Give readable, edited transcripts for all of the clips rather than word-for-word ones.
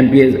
MPs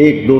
1 2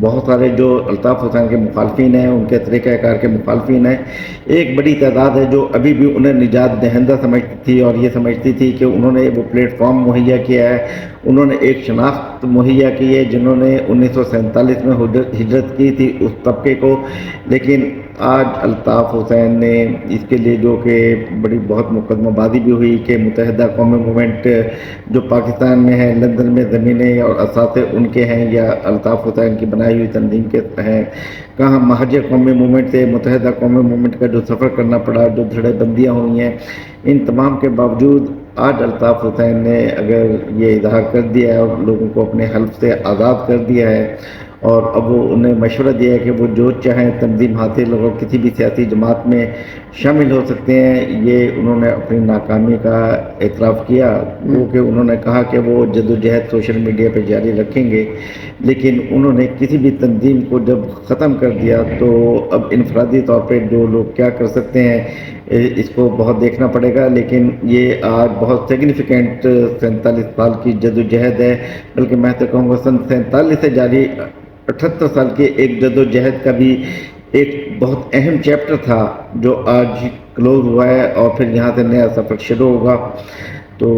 بہت سارے جو الطاف حسین کے مخالفین ہیں، ان کے طریقہ کار کے مخالفین ہیں، ایک بڑی تعداد ہے جو ابھی بھی انہیں نجات دہندہ سمجھتی تھی اور یہ سمجھتی تھی کہ انہوں نے وہ پلیٹ فارم مہیا کیا ہے، انہوں نے ایک شناخت مہیا کی ہے جنہوں نے 1947 میں ہجرت کی تھی اس طبقے کو. لیکن آج الطاف حسین نے اس کے لیے جو کہ بڑی بہت مقدمہ بازی بھی ہوئی کہ متحدہ قومی موومنٹ جو پاکستان میں ہے، لندن میں زمینیں اور اثاثے ان کے ہیں یا الطاف حسین کی بنائی ہوئی تنظیم کے ہیں، کہاں مہاجر قومی موومنٹ سے متحدہ قومی موومنٹ کا جو سفر کرنا پڑا، جو دھڑے بندیاں ہوئی ہیں، ان تمام کے باوجود آج الطاف حسین نے اگر یہ اظہار کر دیا ہے اور لوگوں کو اپنے حلف سے آزاد کر دیا ہے اور اب وہ انہیں مشورہ دیا ہے کہ وہ جو چاہیں تنظیم حاصل اور کسی بھی سیاسی جماعت میں شامل ہو سکتے ہیں، یہ انہوں نے اپنی ناکامی کا اعتراف کیا. وہ کہ انہوں نے کہا کہ وہ جدوجہد سوشل میڈیا پہ جاری رکھیں گے، لیکن انہوں نے کسی بھی تنظیم کو جب ختم کر دیا تو اب انفرادی طور پہ جو لوگ کیا کر سکتے ہیں اس کو بہت دیکھنا پڑے گا. لیکن یہ آج بہت سگنیفیکنٹ 47 سال کی جدوجہد ہے، بلکہ میں تو کہوں گا 47 سے جاری 78 سال کے ایک جدوجہد کا بھی ایک بہت اہم چیپٹر تھا جو آج کلوز ہوا ہے اور پھر یہاں سے نیا سفر شروع ہوگا. تو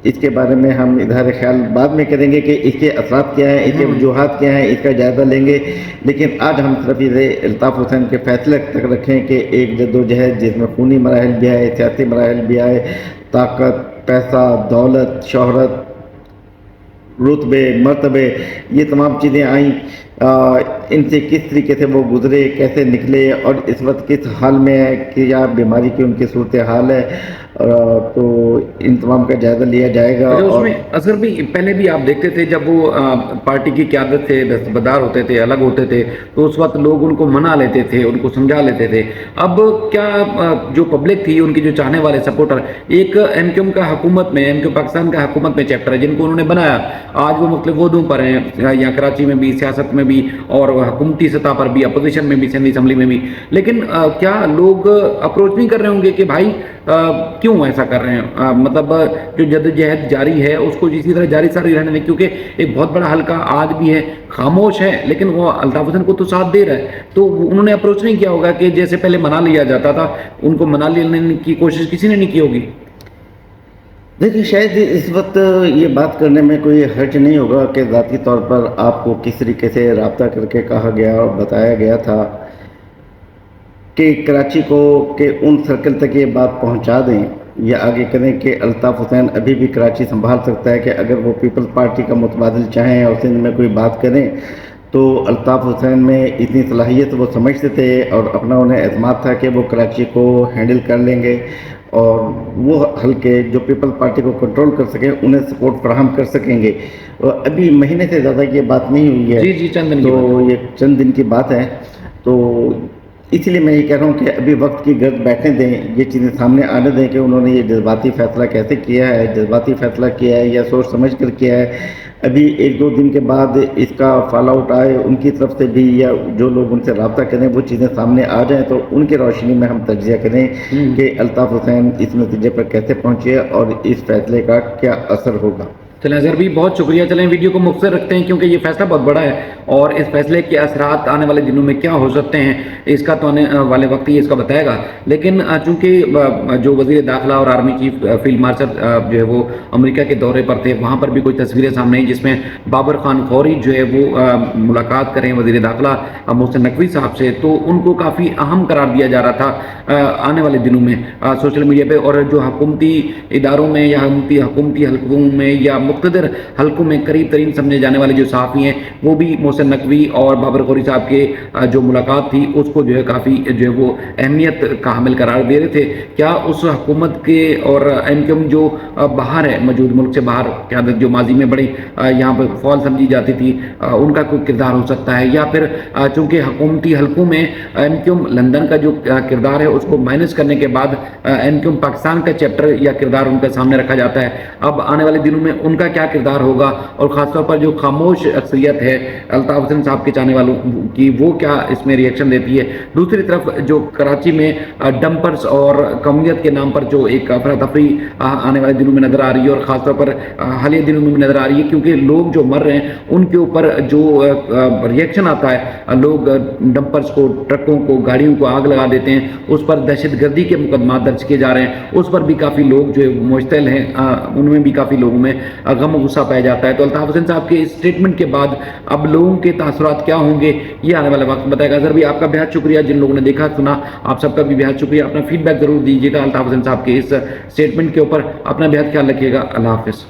اس کے بارے میں ہم اظہار خیال بعد میں کریں گے کہ اس کے اثرات کیا ہیں، اس کے وجوہات کیا ہیں، اس کا جائزہ لیں گے. لیکن آج ہم صرف اسے الطاف حسین کے فیصلے تک رکھیں کہ ایک جدوجہد جس میں خونی مراحل بھی آئے، سیاسی مراحل بھی آئے، طاقت، پیسہ، دولت، شہرت، رتبے، مرتبے، یہ تمام چیزیں آئیں، ان سے کس طریقے سے وہ گزرے، کیسے نکلے اور اس وقت کس حال میں ہے، کیا بیماری کی ان کی صورتحال ہے، تو ان تمام کا جائزہ لیا جائے گا. اس میں اثر بھی پہلے بھی آپ دیکھتے تھے جب وہ پارٹی کی قیادت سے دستبردار ہوتے تھے، الگ ہوتے تھے، تو اس وقت لوگ ان کو منا لیتے تھے، ان کو سمجھا لیتے تھے. اب کیا جو پبلک تھی، ان کی جو چاہنے والے سپورٹر، ایک ایم کیو ایم کا حکومت میں، ایم کیو پاکستان کا حکومت میں چیپٹر ہے جن کو انہوں نے بنایا، آج وہ مختلف عہدوں پر ہیں، یہاں کراچی میں بھی، سیاست میں بھی اور حکومتی سطح پر بھی، اپوزیشن میں بھی، سندھ اسمبلی میں بھی. لیکن کیا لوگ اپروچ نہیں کر رہے ہوں گے کہ بھائی کیوں ایسا کر رہے ہیں؟ مطلب جو جدوجہد جاری ہے اس کو اسی طرح جاری ساری رہنے دیں، کیونکہ ایک بہت بڑا حلقہ آج بھی ہے خاموش ہے، لیکن وہ الطاف حسین کو تو ساتھ دے رہا ہے. تو انہوں نے اپروچ نہیں کیا ہوگا کہ جیسے پہلے منا لیا جاتا تھا، ان کو منا لینے کی کوشش کسی نے نہیں کی ہوگی. دیکھیے، شاید اس وقت یہ بات کرنے میں کوئی حرج نہیں ہوگا کہ ذاتی طور پر آپ کو کس طریقے سے رابطہ کر کے کہا گیا اور بتایا گیا تھا کہ کراچی کو کہ ان سرکل تک یہ بات پہنچا دیں یا آگے کریں کہ الطاف حسین ابھی بھی کراچی سنبھال سکتا ہے، کہ اگر وہ پیپلز پارٹی کا متبادل چاہیں اور سندھ میں کوئی بات کریں تو الطاف حسین میں اتنی صلاحیت وہ سمجھتے تھے اور اپنا انہیں اعتماد تھا کہ وہ کراچی کو ہینڈل کر لیں گے اور وہ حلقے جو پیپل پارٹی کو کنٹرول کر سکیں انہیں سپورٹ فراہم کر سکیں گے. اور ابھی مہینے سے زیادہ یہ بات نہیں ہوئی ہے، جی چند دن تو یہ چند دن کی بات ہے. تو اس لیے میں یہ کہہ رہا ہوں کہ ابھی وقت کی گرد بیٹھنے دیں، یہ چیزیں سامنے آنے دیں کہ انہوں نے یہ جذباتی فیصلہ کیسے کیا ہے، جذباتی فیصلہ کیا ہے یا سوچ سمجھ کر کیا ہے. ابھی ایک دو دن کے بعد اس کا فال آؤٹ آئے ان کی طرف سے بھی یا جو لوگ ان سے رابطہ کریں وہ چیزیں سامنے آ جائیں تو ان کی روشنی میں ہم تجزیہ کریں کہ الطاف حسین اس نتیجے پر کیسے پہنچے اور اس فیصلے کا کیا اثر ہوگا. چلیں اظہر بھی بہت شکریہ. چلیں ویڈیو کو مختصر رکھتے ہیں کیونکہ یہ فیصلہ بہت بڑا ہے اور اس فیصلے کے اثرات آنے والے دنوں میں کیا ہو سکتے ہیں اس کا تو آنے والے وقت ہی اس کا بتائے گا. لیکن چونکہ جو وزیر داخلہ اور آرمی چیف فیلڈ مارشل جو ہے وہ امریکہ کے دورے پر تھے، وہاں پر بھی کوئی تصویریں سامنے آئیں جس میں بابر خان فوری جو ہے وہ ملاقات کریں وزیر داخلہ محسن نقوی صاحب سے، تو ان کو کافی اہم قرار دیا جا رہا تھا آنے والے دنوں میں سوشل میڈیا پہ. اور جو حکومتی اداروں میں یا حکومتی حلقوں میں یا مقتدر حلقوں میں قریب ترین سمجھے جانے والے جو صحافی ہیں وہ بھی محسن نقوی اور بابر خوری صاحب کے جو ملاقات تھی اس کو جو ہے کافی جو ہے وہ اہمیت کا حامل قرار دے رہے تھے. کیا اس حکومت کے اور ایم کیو ایم جو باہر ہے، موجود ملک سے باہر قیادت جو ماضی میں بڑی یہاں پر فعال سمجھی جاتی تھی، ان کا کوئی کردار ہو سکتا ہے، یا پھر چونکہ حکومتی حلقوں میں ایم کیو ایم لندن کا جو کردار ہے اس کو مائنس کرنے کے بعد ایم کیو ایم پاکستان کا چیپٹر یا کردار ان کے سامنے رکھا جاتا ہے. اب آنے والے دنوں میں ان کا کا کیا کردار ہوگا اور خاص طور پر جو خاموش اکثریت ہے الطاف حسین صاحب کے چاہنے والوں کی وہ کیا اس میں ریئیکشن دیتی ہے. دوسری طرف جو کراچی میں ڈمپرز اور قومیت کے نام پر جو ایک افراتفری آنے والے دنوں میں نظر آ رہی ہے اور خاص طور پر حالیہ دنوں میں نظر آ رہی ہے کیونکہ لوگ جو مر رہے ہیں ان کے اوپر جو ریئیکشن آتا ہے, لوگ ڈمپرز کو, ٹرکوں کو, گاڑیوں کو آگ لگا دیتے ہیں, اس پر دہشت گردی کے مقدمات درج کیے جا رہے ہیں, اس پر بھی کافی لوگ جو مشتعل ہیں, ان میں بھی کافی لوگوں میں غم و غصہ پایا جاتا ہے. تو الطاف حسین صاحب کے اس اسٹیٹمنٹ کے بعد اب لوگوں کے تاثرات کیا ہوں گے یہ آنے والا وقت بتائے گا. اظہر بھی آپ کا بہت شکریہ, جن لوگوں نے دیکھا سنا آپ سب کا بھی بہت شکریہ. اپنا فیڈ بیک ضرور دیجیے گا الطاف حسین صاحب کے اس اسٹیٹمنٹ کے اوپر. اپنا بہت خیال رکھیے گا. اللہ حافظ.